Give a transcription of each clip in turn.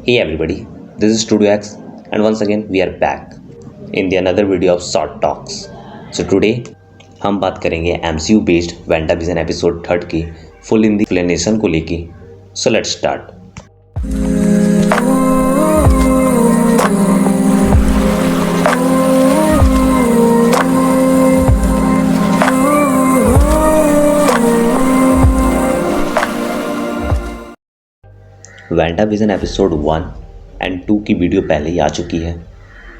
Hey everybody, this is Studio X and once again we are back in the another video of Short Talks. So today हम बात करेंगे MCU based WandaVision episode 3 की full Hindi explanation को लेके. So let's start. WandaVision episode 1 and 2 की video पहले ही आ चुकी है.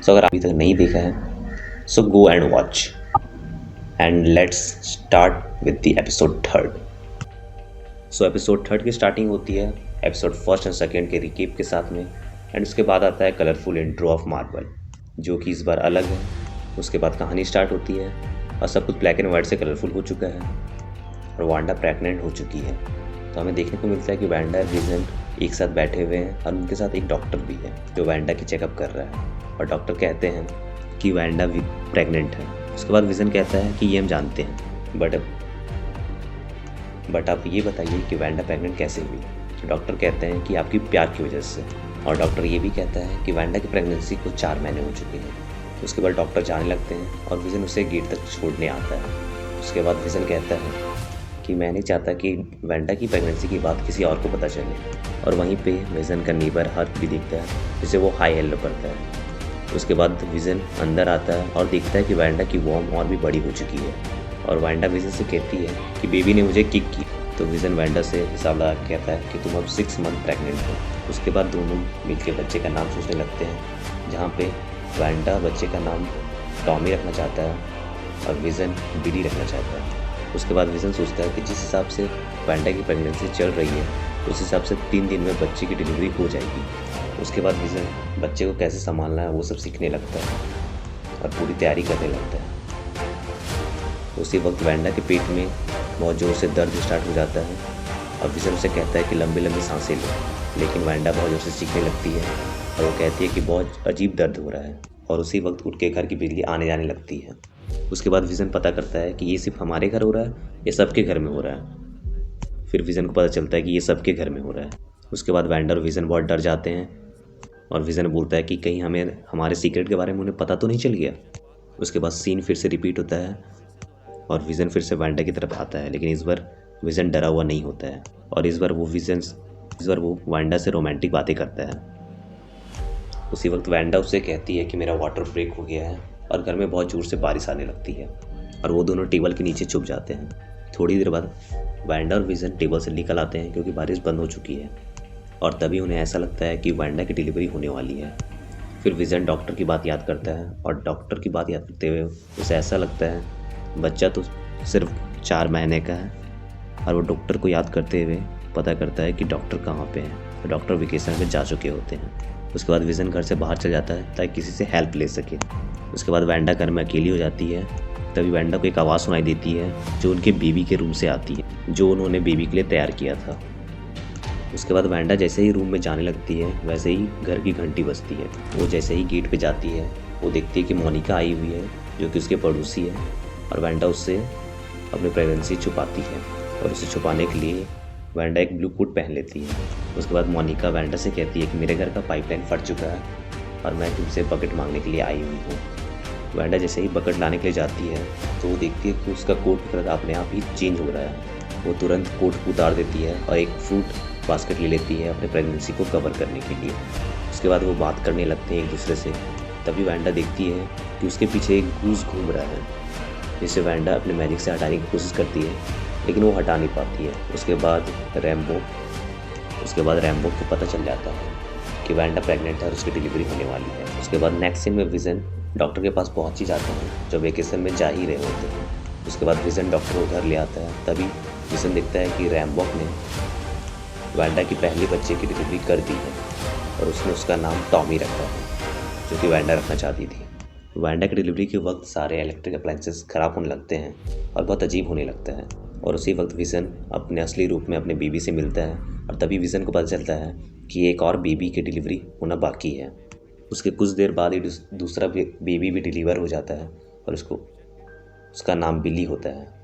सो अगर अभी तक नहीं देखा है so go and watch and let's start with the episode 3. So episode 3 की स्टार्टिंग होती है एपिसोड 1 एंड 2 के रिकेप के साथ में एंड उसके बाद आता है कलरफुल इंट्रो ऑफ मार्वल जो कि इस बार अलग है. उसके बाद कहानी स्टार्ट होती है और सब कुछ ब्लैक एंड वाइट से कलरफुल हो चुका है और वांडा प्रेग्नेंट हो चुकी है. तो हमें देखने को मिलता है कि वांडा और विजन एक साथ बैठे हुए हैं और उनके साथ एक डॉक्टर भी है जो वांडा की चेकअप कर रहा है और डॉक्टर कहते हैं कि वांडा भी प्रेग्नेंट है. उसके बाद विजन कहता है कि ये हम जानते हैं बट आप ये बताइए कि वांडा प्रेग्नेंट कैसे हुई. तो डॉक्टर कहते हैं कि आपकी प्यार की वजह से. और डॉक्टर ये भी कहता है कि वांडा की प्रेगनेंसी को 4 महीने हो चुके हैं. उसके बाद डॉक्टर जाने लगते हैं और विजन उसे गेट तक छोड़ने आता है. उसके बाद विजन कहता है कि मैं नहीं चाहता कि वांडा की प्रेगनेंसी की बात किसी और को पता चले. और वहीं पे विजन का नीबर हर्क भी दिखता है जिसे वो हाई हेलो करता है. उसके बाद विजन अंदर आता है और देखता है कि वांडा की वॉर्म और भी बड़ी हो चुकी है और वांडा विजन से कहती है कि बेबी ने मुझे किक की. तो विजन वांडा से हिसाब लगा कहता है कि तुम अब 6 मंथ प्रेग्नेंट हो. उसके बाद दोनों मिलकर बच्चे का नाम सोचने लगते हैं जहाँ पे वांडा बच्चे का नाम टॉमी रखना चाहता है और विजन बिली रखना चाहता है. उसके बाद विजन सोचता है कि जिस हिसाब से वांडा की प्रेगनेंसी चल रही है उस हिसाब से 3 दिन में बच्चे की डिलीवरी हो जाएगी. उसके बाद विजन बच्चे को कैसे संभालना है वो सब सीखने लगता है और पूरी तैयारी करने लगता है. उसी वक्त वांडा के पेट में बहुत ज़ोर से दर्द स्टार्ट हो जाता है और विजन उसे कहता है कि लंबी लंबी सांसें लो. लेकिन वांडा बहुत ज़ोर से चीखने लगती है और वो कहती है कि बहुत अजीब दर्द हो रहा है. और उसी वक्त उनके घर की बिजली आने जाने लगती है. उसके बाद विजन पता करता है कि ये सिर्फ हमारे घर हो रहा है या सबके घर में हो रहा है. फिर विजन को पता चलता है कि ये सबके घर में हो रहा है. उसके बाद वांडा और विजन बहुत डर जाते हैं और विजन बोलता है कि कहीं हमें हमारे सीक्रेट के बारे में उन्हें पता तो नहीं चल गया. उसके बाद सीन फिर से रिपीट होता है और विजन फिर से वांडा की तरफ आता है. लेकिन इस बार विजन डरा हुआ नहीं होता है और इस बार वो वांडा से रोमांटिक बातें करता है. उसी वक्त वांडा उससे कहती है कि मेरा वाटर ब्रेक हो गया है और घर में बहुत ज़ोर से बारिश आने लगती है और वो दोनों टेबल के नीचे छुप जाते हैं. थोड़ी देर बाद वांडा और विजन टेबल से निकल आते हैं क्योंकि बारिश बंद हो चुकी है और तभी उन्हें ऐसा लगता है कि वांडा की डिलीवरी होने वाली है. फिर विजन डॉक्टर की बात याद करता है और डॉक्टर की बात याद करते हुए उसे ऐसा लगता है बच्चा तो सिर्फ 4 महीने का है. और वो डॉक्टर को याद करते हुए पता करता है कि डॉक्टर कहाँ पे हैं. तो डॉक्टर वेकेशन पे जा चुके होते हैं. उसके बाद विजन घर से बाहर चल जाता है ताकि किसी से हेल्प ले सके. उसके बाद वांडा घर में अकेली हो जाती है. तभी वांडा को एक आवाज़ सुनाई देती है जो उनके बेबी के रूम से आती है जो उन्होंने बेबी के लिए तैयार किया था. उसके बाद वांडा जैसे ही रूम में जाने लगती है वैसे ही घर की घंटी बजती है. वो जैसे ही गेट पे जाती है वो देखती है कि मोनिका आई हुई है जो कि उसके पड़ोसी है और वांडा उससे अपनी प्रेगनेंसी छुपाती है और उसे छुपाने के लिए वांडा एक ब्लू कोट पहन लेती है. उसके बाद मोनिका वांडा से कहती है कि मेरे घर का पाइपलाइन फट चुका है और मैं तुमसे बकेट मांगने के लिए आई हुई हूँ. वांडा जैसे ही बकेट लाने के लिए जाती है तो वो देखती है कि उसका कोट कलर अपने आप ही चेंज हो रहा है. वो तुरंत कोट उतार देती है और एक फ्रूट बास्केट ले लेती है अपने प्रेगनेंसी को कवर करने के लिए. उसके बाद वो बात करने लगते हैं एक दूसरे से. तभी वांडा देखती है कि उसके पीछे एक गूस घूम रहा है जिसे वांडा अपने मैजिक से हटाने की कोशिश करती है लेकिन वो हटा नहीं पाती है. उसके बाद रैम्बो को पता चल जाता है कि वांडा प्रेग्नेंट है और उसकी डिलीवरी होने वाली है. उसके बाद नेक्स्ट सीन में विजन डॉक्टर के पास पहुंच ही जाते हैं जो वेकेशन में जा ही रहे होते हैं. उसके बाद विजन डॉक्टर को उधर ले आता है. तभी विजन देखता है कि रैम्बॉक ने वांडा की पहली बच्चे की डिलीवरी कर दी है और उसने उसका नाम टॉमी रखा है जो कि वांडा रखना चाहती थी. वांडा की डिलीवरी के वक्त सारे इलेक्ट्रिक अप्लायंसेस ख़राब होने लगते हैं और बहुत अजीब होने लगता है. और उसी वक्त विजन अपने असली रूप में अपने बेबी से मिलता है और तभी विजन को पता चलता है कि एक और बेबी की डिलीवरी होना बाकी है. उसके कुछ देर बाद ही दूसरा बेबी भी डिलीवर हो जाता है और उसका नाम बिली होता है.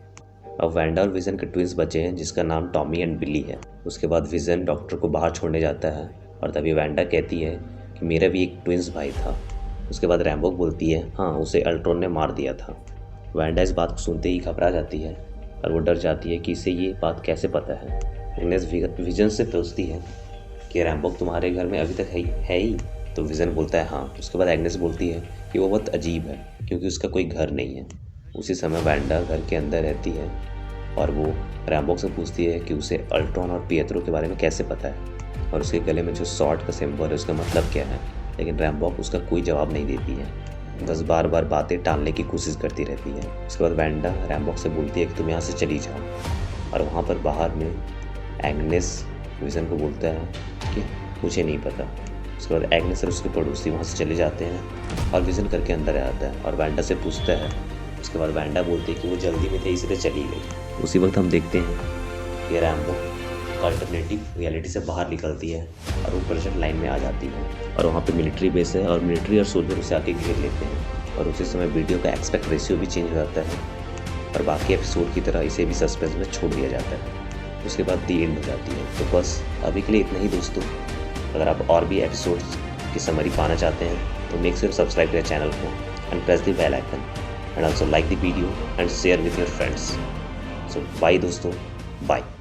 अब वांडा और विजन के ट्विंस बचे हैं जिसका नाम टॉमी एंड बिली है. उसके बाद विजन डॉक्टर को बाहर छोड़ने जाता है और तभी वैंडा कहती है कि मेरा भी एक ट्विंस भाई था। उसके बाद रैम्बो बोलती है हाँ, उसे अल्ट्रॉन ने मार दिया था। वैंडा इस बात को सुनते ही घबरा जाती है और वो डर जाती है कि इसे ये बात कैसे पता है। एग्नेस विजन से पूछती है कि रैम्बो तुम्हारे घर में अभी तक है ही? तो विजन बोलता है हाँ। उसके बाद एग्नेस बोलती है कि वो बहुत अजीब है क्योंकि उसका कोई घर नहीं है। उसी समय वैंडा घर के अंदर रहती है और वो रैम्बो से पूछती है कि उसे अल्ट्रॉन और पिएत्रो के बारे में कैसे पता है और उसके गले में जो सॉर्ड का सिंबल है उसका मतलब क्या है। लेकिन रैम्बो उसका कोई जवाब नहीं देती है, बस बार बार बातें टालने की कोशिश करती रहती है। उसके बाद वैंडा रैम्बो से बोलती है कि तुम यहाँ से चली जाओ और वहाँ पर बाहर में एग्नेस विजन को बोलता है कि मुझे नहीं पता। उसके बाद एग्नेस और उसके पड़ोसी वहाँ से चले जाते हैं और विजन करके अंदर आता है और वैंडा से पूछता है। उसके बाद वैंडा बोलती है कि वो जल्दी में थे इसलिए चली गई। उसी वक्त हम देखते हैं कि रैम्बो अल्टरनेटिव रियलिटी से बाहर निकलती है और वो प्रेजेंट लाइन में आ जाती है और वहाँ पे मिलिट्री बेस है और मिलिट्री और सोल्जर उसे आके घेर लेते हैं और उसी समय वीडियो का एक्सपेक्ट रेशियो भी चेंज हो जाता है और बाकी एपिसोड की तरह इसे भी सस्पेंस में छोड़ दिया जाता है। उसके बाद दी एंड हो जाती है। तो बस अभी के लिए इतना ही दोस्तों। अगर आप और भी एपिसोड्स की समरी पाना चाहते हैं तो मेक श्योर सब्सक्राइब करें चैनल को and press the bell icon and also like the video and share with your friends. So bye दोस्तों, बाय।